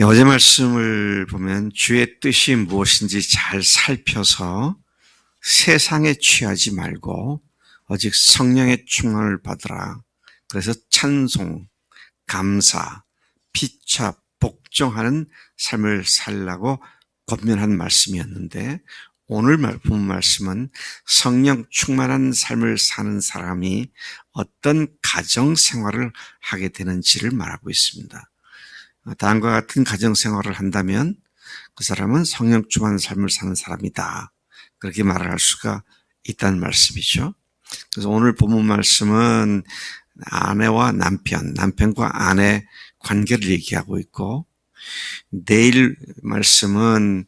어제 말씀을 보면 주의 뜻이 무엇인지 잘 살펴서 세상에 취하지 말고 오직 성령의 충만을 받으라. 그래서 찬송, 감사, 피차, 복종하는 삶을 살라고 권면한 말씀이었는데, 오늘 본 말씀은 성령 충만한 삶을 사는 사람이 어떤 가정 생활을 하게 되는지를 말하고 있습니다. 다음과 같은 가정 생활을 한다면 그 사람은 성령 충만한 삶을 사는 사람이다, 그렇게 말을 할 수가 있다는 말씀이죠. 그래서 오늘 본문 말씀은 아내와 남편, 남편과 아내 관계를 얘기하고 있고, 내일 말씀은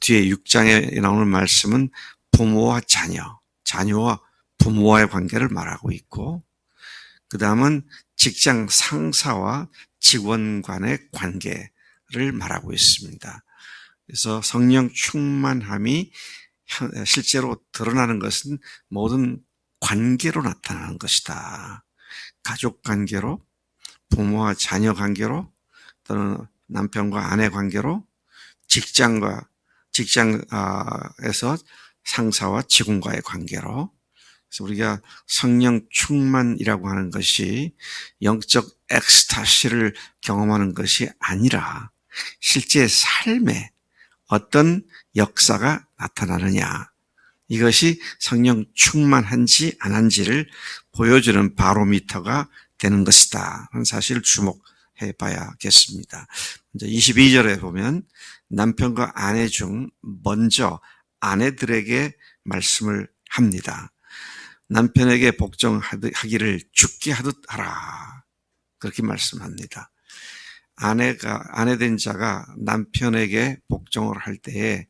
뒤에 6장에 나오는 말씀은 부모와 자녀, 자녀와 부모와의 관계를 말하고 있고, 그 다음은 직장 상사와 직원 간의 관계를 말하고 있습니다. 그래서 성령 충만함이 실제로 드러나는 것은 모든 관계로 나타나는 것이다. 가족 관계로, 부모와 자녀 관계로, 또는 남편과 아내 관계로, 직장에서 상사와 직원과의 관계로. 그래서 우리가 성령 충만이라고 하는 것이 영적 엑스타시를 경험하는 것이 아니라 실제 삶에 어떤 역사가 나타나느냐, 이것이 성령 충만한지 안 한지를 보여주는 바로미터가 되는 것이다 하는 사실을 주목해 봐야겠습니다. 먼저 22절에 보면 남편과 아내 중 먼저 아내들에게 말씀을 합니다. 남편에게 복종하기를 죽게 하듯 하라, 그렇게 말씀합니다. 아내된 자가 남편에게 복종을 할 때에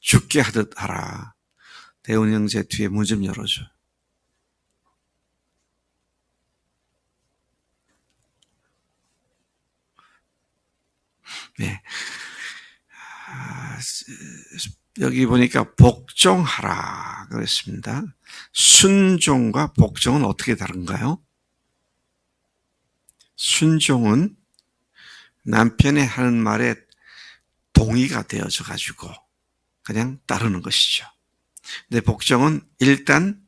죽게 하듯 하라. 대훈 형제 뒤에 문 좀 열어줘. 네. 여기 보니까 복종하라 그랬습니다. 순종과 복종은 어떻게 다른가요? 순종은 남편이 하는 말에 동의가 되어져 가지고 그냥 따르는 것이죠. 근데 복종은 일단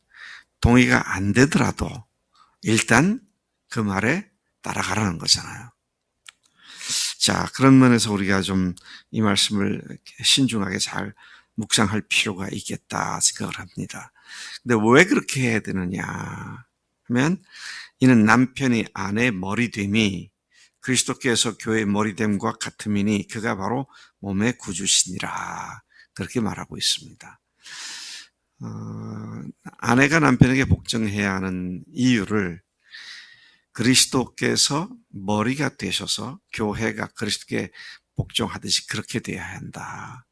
동의가 안 되더라도 일단 그 말에 따라가라는 거잖아요. 자, 그런 면에서 우리가 좀 이 말씀을 신중하게 잘 묵상할 필요가 있겠다 생각을 합니다. 근데 왜 그렇게 해야 되느냐 하면, 이는 남편이 아내의 머리됨이 그리스도께서 교회의 머리됨과 같음이니 그가 바로 몸의 구주시니라, 그렇게 말하고 있습니다. 아내가 남편에게 복종해야 하는 이유를 그리스도께서 머리가 되셔서 교회가 그리스도께 복종하듯이 그렇게 되어야 한다.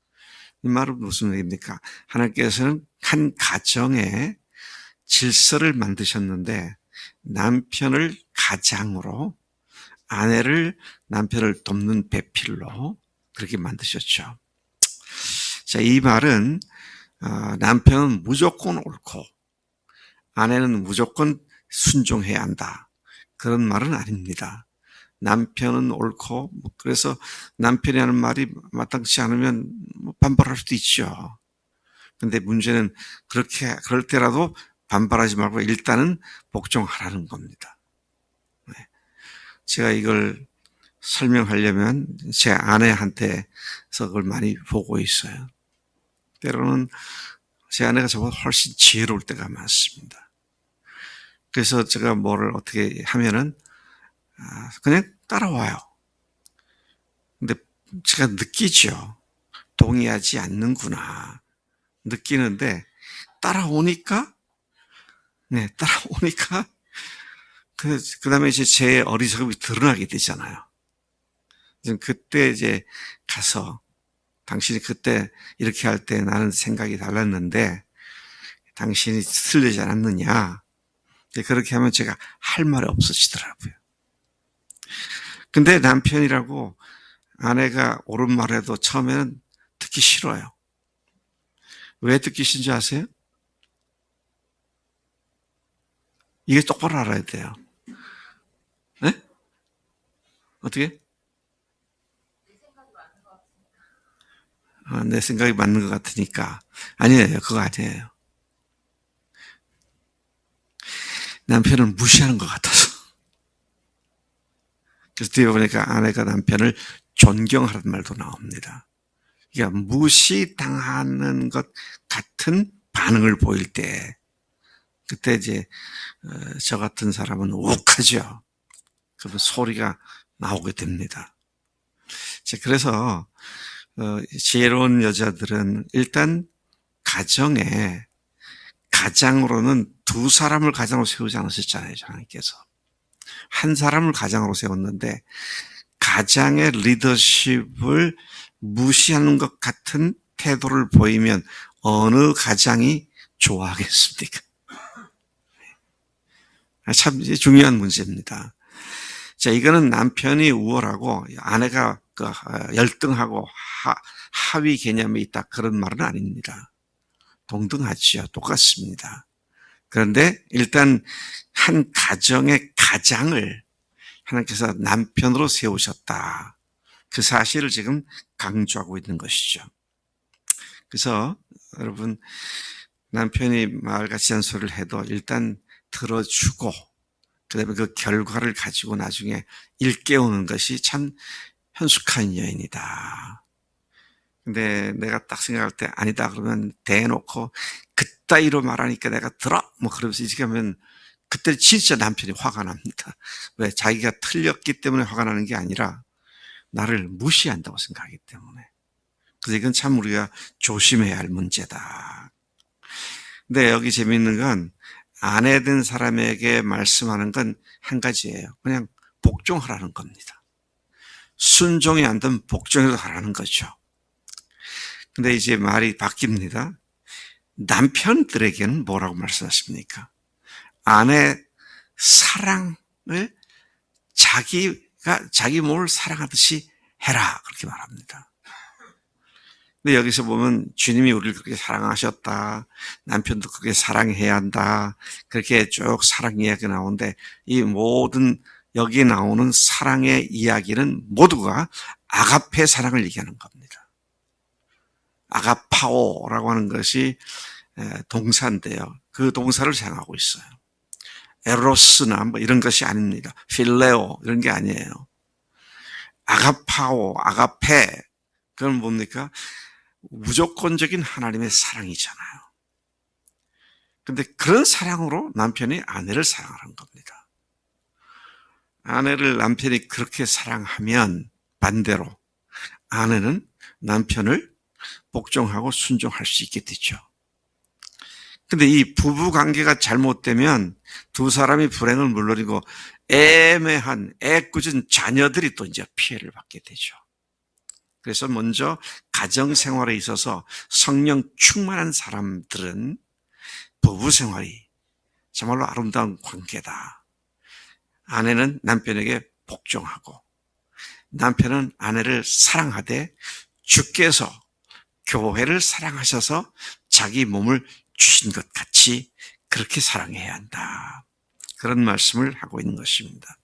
이 말은 무슨 얘기입니까? 하나님께서는 한 가정에 질서를 만드셨는데 남편을 가장으로, 아내를 남편을 돕는 배필로 그렇게 만드셨죠. 자, 이 말은 남편은 무조건 옳고 아내는 무조건 순종해야 한다, 그런 말은 아닙니다. 남편은 옳고, 그래서 남편이 하는 말이 마땅치 않으면 반발할 수도 있죠. 근데 문제는 그럴 때라도 반발하지 말고 일단은 복종하라는 겁니다. 제가 이걸 설명하려면 제 아내한테서 그걸 많이 보고 있어요. 때로는 제 아내가 저보다 훨씬 지혜로울 때가 많습니다. 그래서 제가 뭐를 어떻게 하면은 그냥 따라와요. 근데 제가 느끼죠. 동의하지 않는구나. 느끼는데 따라오니까, 따라오니까 그 다음에 이제 제 어리석음이 드러나게 되잖아요. 그때 이제 가서 당신이 그때 이렇게 할 때 나는 생각이 달랐는데 당신이 틀리지 않았느냐. 그렇게 하면 제가 할 말이 없어지더라고요. 근데 남편이라고 아내가 옳은 말해도 처음에는 듣기 싫어요. 왜 듣기 싫은지 아세요? 이게 똑바로 알아야 돼요. 네? 어떻게? 내 생각이 맞는 것 같으니까. 아니에요. 그거 아니에요. 남편을 무시하는 것 같아서. 그래서 뒤에 보니까 아내가 남편을 존경하라는 말도 나옵니다. 그러니까 무시당하는 것 같은 반응을 보일 때, 그때 이제 저 같은 사람은 욱하죠. 그러면 소리가 나오게 됩니다. 그래서 지혜로운 여자들은 일단 가장으로는 두 사람을 가장으로 세우지 않으셨잖아요, 하나님께서. 한 사람을 가장으로 세웠는데 가장의 리더십을 무시하는 것 같은 태도를 보이면 어느 가장이 좋아하겠습니까? 참 중요한 문제입니다. 자, 이거는 남편이 우월하고 아내가 열등하고 하위 개념이 있다, 그런 말은 아닙니다. 동등하지요. 똑같습니다. 그런데 일단 한 가정의 가장을 하나님께서 남편으로 세우셨다, 그 사실을 지금 강조하고 있는 것이죠. 그래서 여러분, 남편이 말같지 않은 소리를 해도 일단 들어주고 그다음에 그 결과를 가지고 나중에 일깨우는 것이 참 현숙한 여인이다. 근데 내가 딱 생각할 때 아니다 그러면 대놓고 그따위로 말하니까 내가 들어 뭐 그러면서 이렇게 하면 그때 진짜 남편이 화가 납니다. 왜? 자기가 틀렸기 때문에 화가 나는 게 아니라 나를 무시한다고 생각하기 때문에. 그래서 이건 참 우리가 조심해야 할 문제다. 근데 여기 재미있는 건 아내 된 사람에게 말씀하는 건 한 가지예요. 그냥 복종하라는 겁니다. 순종이 안 되면 복종해도 하라는 거죠. 근데 이제 말이 바뀝니다. 남편들에게는 뭐라고 말씀하십니까? 아내 사랑을 자기 몸을 사랑하듯이 해라, 그렇게 말합니다. 근데 여기서 보면 주님이 우리를 그렇게 사랑하셨다, 남편도 그렇게 사랑해야 한다, 그렇게 쭉 사랑 이야기가 나오는데 이 모든 여기 나오는 사랑의 이야기는 모두가 아가페 사랑을 얘기하는 겁니다. 아가파오라고 하는 것이 동사인데요. 그 동사를 사용하고 있어요. 에로스나 뭐 이런 것이 아닙니다. 필레오 이런 게 아니에요. 아가파오, 아가페, 그건 뭡니까? 무조건적인 하나님의 사랑이잖아요. 근데 그런 사랑으로 남편이 아내를 사랑하는 겁니다. 아내를 남편이 그렇게 사랑하면 반대로 아내는 남편을 복종하고 순종할 수 있게 되죠. 근데 이 부부 관계가 잘못되면 두 사람이 불행을 물러리고 애매한 애꿎은 자녀들이 또 이제 피해를 받게 되죠. 그래서 먼저 가정 생활에 있어서 성령 충만한 사람들은 부부 생활이 정말로 아름다운 관계다. 아내는 남편에게 복종하고 남편은 아내를 사랑하되 주께서 교회를 사랑하셔서 자기 몸을 주신 것 같이 그렇게 사랑해야 한다. 그런 말씀을 하고 있는 것입니다.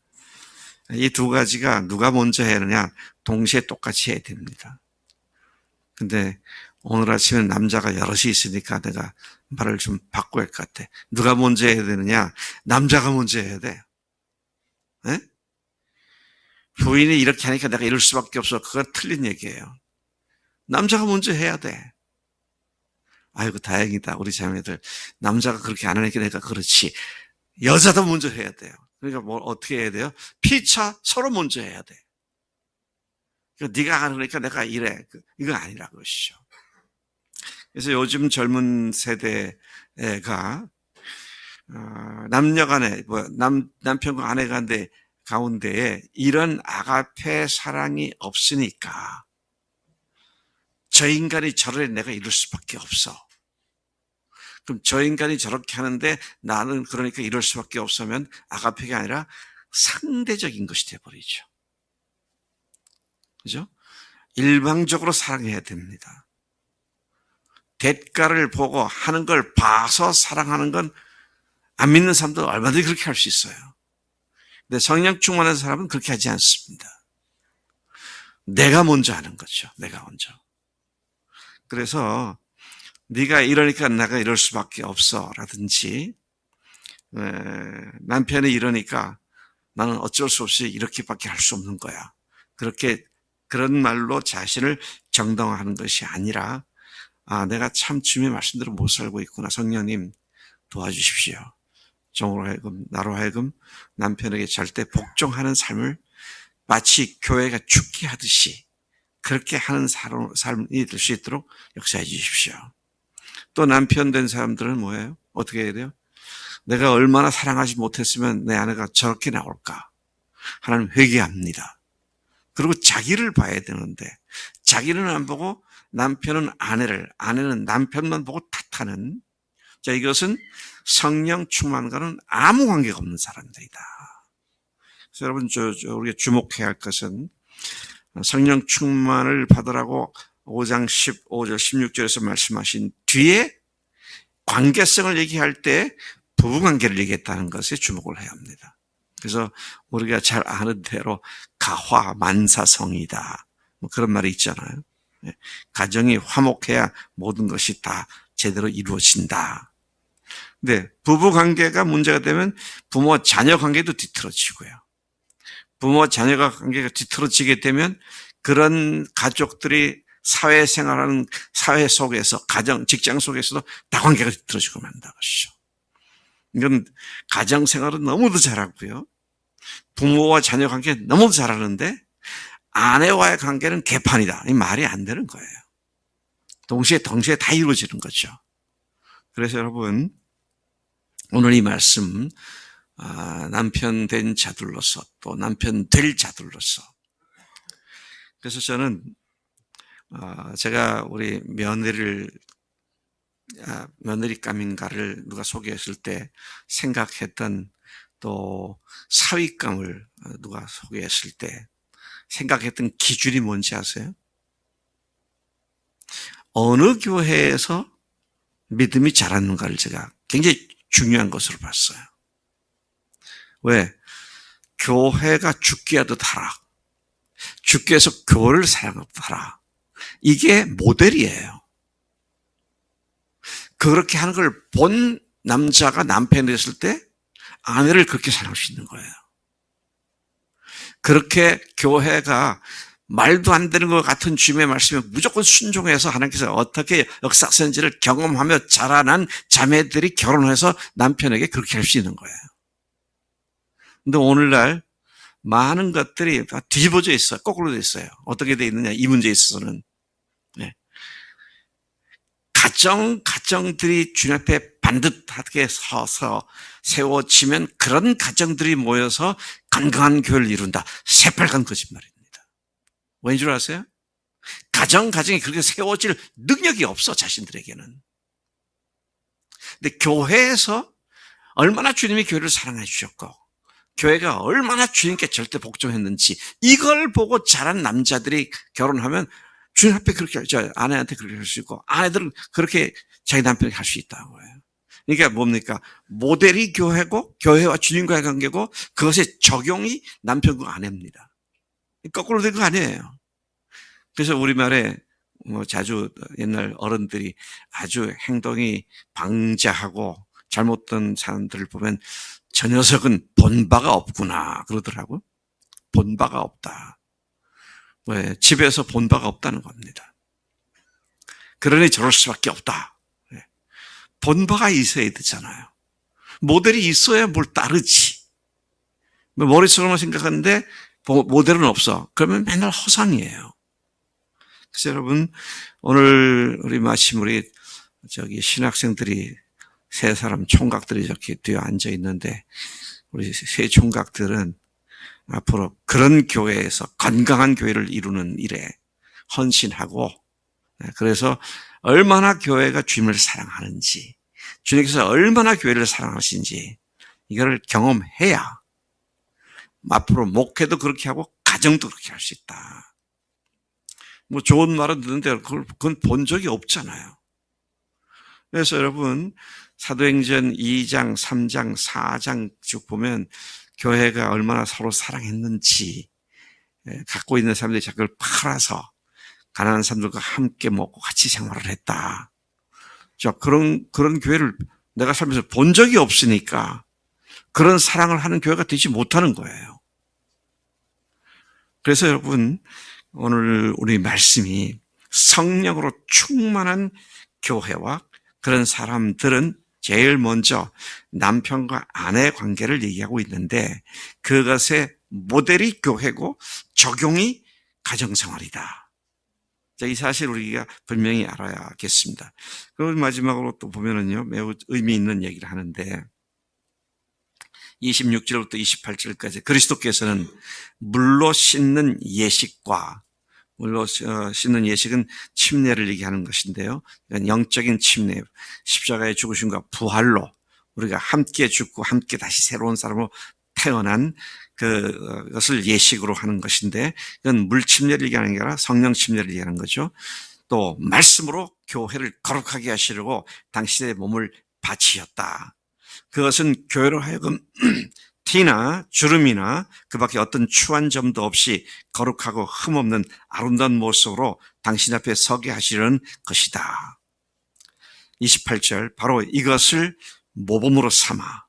이 두 가지가 누가 먼저 해야 하느냐? 동시에 똑같이 해야 됩니다. 근데 오늘 아침에 남자가 여럿이 있으니까 내가 말을 좀 바꿔야 할 것 같아. 누가 먼저 해야 되느냐? 남자가 먼저 해야 돼. 네? 부인이 이렇게 하니까 내가 이럴 수밖에 없어. 그건 틀린 얘기예요. 남자가 먼저 해야 돼. 아이고 다행이다. 우리 자매들 남자가 그렇게 안 하니까 내가 그렇지. 여자도 먼저 해야 돼요. 그러니까 뭘 어떻게 해야 돼요? 피차 서로 먼저 해야 돼. 네가 안 하니까 내가 이래. 이거 아니라 그것이죠. 그래서 요즘 젊은 세대가 남녀간에 남편과 아내 가운데에 이런 아가페 사랑이 없으니까 저 인간이 저래 내가 이럴 수밖에 없어. 그럼 저 인간이 저렇게 하는데 나는 그러니까 이럴 수밖에 없으면 아가페가 아니라 상대적인 것이 되어버리죠. 그죠? 일방적으로 사랑해야 됩니다. 대가를 보고 하는 걸 봐서 사랑하는 건 안 믿는 사람도 얼마든지 그렇게 할 수 있어요. 근데 성령 충만한 사람은 그렇게 하지 않습니다. 내가 먼저 하는 거죠. 내가 먼저. 그래서 네가 이러니까 내가 이럴 수밖에 없어 라든지 남편이 이러니까 나는 어쩔 수 없이 이렇게밖에 할 수 없는 거야. 그런 말로 자신을 정당화하는 것이 아니라 내가 참 주님의 말씀대로 못 살고 있구나. 성령님 도와주십시오. 나로 하여금 남편에게 절대 복종하는 삶을 마치 교회가 죽게 하듯이 그렇게 하는 삶이 될 수 있도록 역사해 주십시오. 또 남편 된 사람들은 뭐예요? 어떻게 해야 돼요? 내가 얼마나 사랑하지 못했으면 내 아내가 저렇게 나올까? 하나님 회개합니다. 그리고 자기를 봐야 되는데 자기는 안 보고 남편은 아내는 남편만 보고 탓하는 이것은 성령 충만과는 아무 관계가 없는 사람들이다. 그래서 여러분 우리가 주목해야 할 것은 성령 충만을 받으라고 5장 15절 16절에서 말씀하신 뒤에 관계성을 얘기할 때 부부관계를 얘기했다는 것에 주목을 해야 합니다. 그래서 우리가 잘 아는 대로 가화만사성이다. 그런 말이 있잖아요. 가정이 화목해야 모든 것이 다 제대로 이루어진다. 근데 부부관계가 문제가 되면 부모 자녀 관계도 뒤틀어지고요. 부모 자녀가 관계가 뒤틀어지게 되면 그런 가족들이 사회생활하는 사회 속에서 직장 속에서도 다 관계가 뒤틀어지고 만다 것이죠. 이건 가정생활은 너무도 잘하고요. 부모와 자녀 관계 너무도 잘하는데 아내와의 관계는 개판이다. 이 말이 안 되는 거예요. 동시에 다 이루어지는 거죠. 그래서 여러분 오늘 이 말씀 남편 된 자들로서 또 남편 될 자들로서 그래서 저는 제가 우리 며느리감인가를 누가 소개했을 때 생각했던 또 사위감을 누가 소개했을 때 생각했던 기준이 뭔지 아세요? 어느 교회에서 믿음이 자랐는가를 제가 굉장히 중요한 것으로 봤어요. 왜? 교회가 죽게 하듯 하라. 주께서 교회를 사랑하듯 하라. 이게 모델이에요. 그렇게 하는 걸 본 남자가 남편이 됐을 때 아내를 그렇게 사랑할 수 있는 거예요. 그렇게 교회가 말도 안 되는 것 같은 주님의 말씀에 무조건 순종해서 하나님께서 어떻게 역사선지를 경험하며 자라난 자매들이 결혼해서 남편에게 그렇게 할 수 있는 거예요. 근데 오늘날 많은 것들이 다 뒤집어져 있어요. 거꾸로 돼 있어요. 어떻게 돼 있느냐 이 문제에 있어서는 가정들이 주님 앞에 반듯하게 서서 세워지면 그런 가정들이 모여서 건강한 교회를 이룬다. 새빨간 거짓말입니다. 왠 줄 아세요? 가정이 그렇게 세워질 능력이 없어 자신들에게는. 근데 교회에서 얼마나 주님이 교회를 사랑해 주셨고 교회가 얼마나 주님께 절대 복종했는지 이걸 보고 자란 남자들이 결혼하면 주님 앞에 그렇게 아내한테 그렇게 할 수 있고 아내들은 그렇게 자기 남편에게 할 수 있다는 거예요. 그러니까 뭡니까? 모델이 교회고 교회와 주님과의 관계고 그것의 적용이 남편과 아내입니다. 거꾸로 된 거 아니에요. 그래서 우리말에 자주 옛날 어른들이 아주 행동이 방자하고 잘못된 사람들을 보면 저 녀석은 본바가 없구나 그러더라고요. 본바가 없다. 왜? 집에서 본바가 없다는 겁니다. 그러니 저럴 수밖에 없다. 본바가 있어야 되잖아요. 모델이 있어야 뭘 따르지. 머릿속으로만 생각하는데 모델은 없어. 그러면 맨날 허상이에요. 그래서 여러분 오늘 마침 우리 신학생들이 세 사람 총각들이 이렇게 뒤에 앉아 있는데 우리 세 총각들은 앞으로 그런 교회에서 건강한 교회를 이루는 일에 헌신하고 그래서 얼마나 교회가 주님을 사랑하는지 주님께서 얼마나 교회를 사랑하시는지 이걸 경험해야 앞으로 목회도 그렇게 하고 가정도 그렇게 할 수 있다. 좋은 말은 듣는데 그건 본 적이 없잖아요. 그래서 여러분 사도행전 2장, 3장, 4장 쭉 보면 교회가 얼마나 서로 사랑했는지 갖고 있는 사람들이 그걸 팔아서 가난한 사람들과 함께 먹고 같이 생활을 했다. 자, 그런 교회를 내가 살면서 본 적이 없으니까 그런 사랑을 하는 교회가 되지 못하는 거예요. 그래서 여러분, 오늘 우리 말씀이 성령으로 충만한 교회와 그런 사람들은 제일 먼저 남편과 아내의 관계를 얘기하고 있는데 그것의 모델이 교회고 적용이 가정생활이다. 자, 이 사실 우리가 분명히 알아야겠습니다. 그리고 마지막으로 또 보면은요, 매우 의미 있는 얘기를 하는데 26절부터 28절까지 그리스도께서는 물로 씻는 예식과 물로 씻는 예식은 침례를 얘기하는 것인데요. 영적인 침례, 십자가의 죽으심과 부활로 우리가 함께 죽고 함께 다시 새로운 사람으로 태어난 그것을 예식으로 하는 것인데 이건 물 침례를 얘기하는 게 아니라 성령 침례를 얘기하는 거죠. 또 말씀으로 교회를 거룩하게 하시려고 당신의 몸을 바치었다. 그것은 교회로 하여금 티나 주름이나 그 밖에 어떤 추한 점도 없이 거룩하고 흠없는 아름다운 모습으로 당신 앞에 서게 하시려는 것이다. 28절, 바로 이것을 모범으로 삼아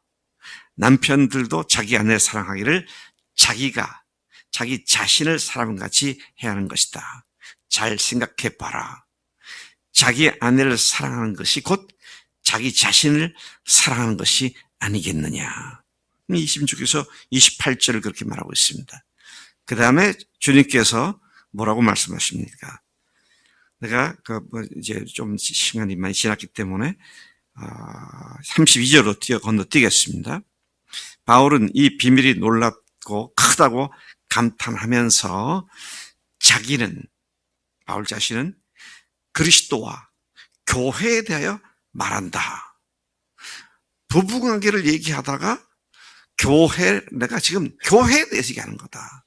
남편들도 자기 아내를 사랑하기를 자기 자신을 사람같이 해야 하는 것이다. 잘 생각해 봐라. 자기 아내를 사랑하는 것이 곧 자기 자신을 사랑하는 것이 아니겠느냐. 26에서 28절을 그렇게 말하고 있습니다. 그 다음에 주님께서 뭐라고 말씀하십니까? 내가 이제 좀 시간이 많이 지났기 때문에 32절로 건너뛰겠습니다. 바울은 이 비밀이 놀랍고 크다고 감탄하면서 바울 자신은 그리스도와 교회에 대하여 말한다. 부부관계를 얘기하다가 내가 지금 교회에 대해서 얘기하는 거다.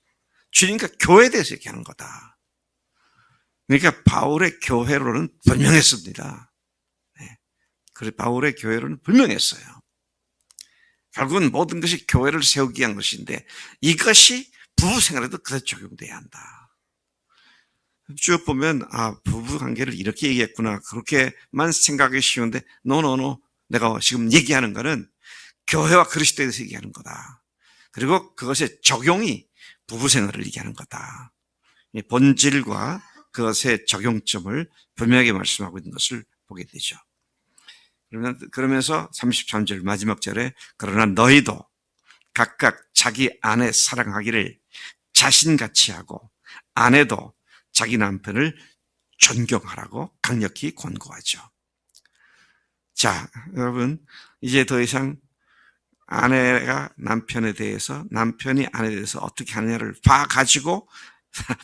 주님과 교회에 대해서 얘기하는 거다. 그러니까 바울의 교회로는 분명했습니다. 네. 그래서 바울의 교회로는 분명했어요. 결국은 모든 것이 교회를 세우기 위한 것인데 이것이 부부 생활에도 그대로 적용돼야 한다. 쭉 보면 부부 관계를 이렇게 얘기했구나. 그렇게만 생각하기 쉬운데 노. 내가 지금 얘기하는 거는 교회와 그리스도에 대해서 얘기하는 거다. 그리고 그것의 적용이 부부 생활을 얘기하는 거다. 본질과 그것의 적용점을 분명하게 말씀하고 있는 것을 보게 되죠. 그러면서 33절 마지막 절에 그러나 너희도 각각 자기 아내 사랑하기를 자신같이 하고 아내도 자기 남편을 존경하라고 강력히 권고하죠. 자, 여러분, 이제 더 이상 아내가 남편에 대해서, 남편이 아내에 대해서 어떻게 하느냐를 봐가지고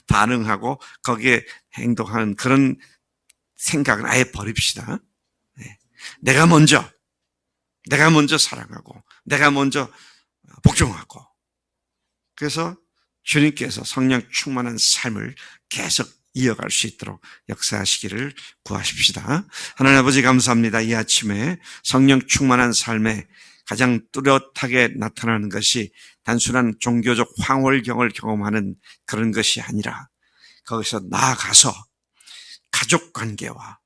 반응하고 거기에 행동하는 그런 생각은 아예 버립시다. 네. 내가 먼저 사랑하고, 내가 먼저 복종하고. 그래서 주님께서 성령 충만한 삶을 계속 이어갈 수 있도록 역사하시기를 구하십시다. 하나님 아버지 감사합니다. 이 아침에 성령 충만한 삶에 가장 뚜렷하게 나타나는 것이 단순한 종교적 황홀경을 경험하는 그런 것이 아니라 거기서 나아가서 가족관계와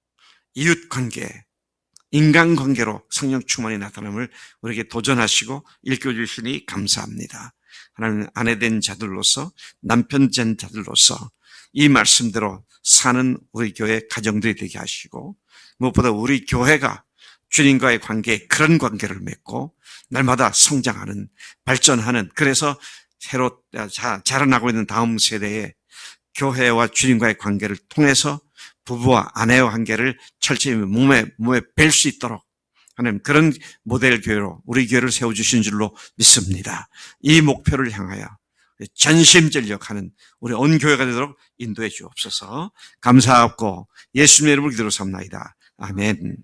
이웃관계, 인간관계로 성령 충만이 나타남을 우리에게 도전하시고 일깨워주시니 감사합니다. 하나님 아내된 자들로서 남편 된 자들로서 이 말씀대로 사는 우리 교회 가정들이 되게 하시고 무엇보다 우리 교회가 주님과의 관계에 그런 관계를 맺고 날마다 성장하는 발전하는 그래서 새로 자라나고 있는 다음 세대에 교회와 주님과의 관계를 통해서 부부와 아내와 관계를 철저히 몸에 뵐 수 있도록 하나님 그런 모델 교회로 우리 교회를 세워주신 줄로 믿습니다. 이 목표를 향하여 전심전력하는 우리 온 교회가 되도록 인도해 주옵소서. 감사하고 예수님의 이름으로 기도로 삼나이다. 아멘.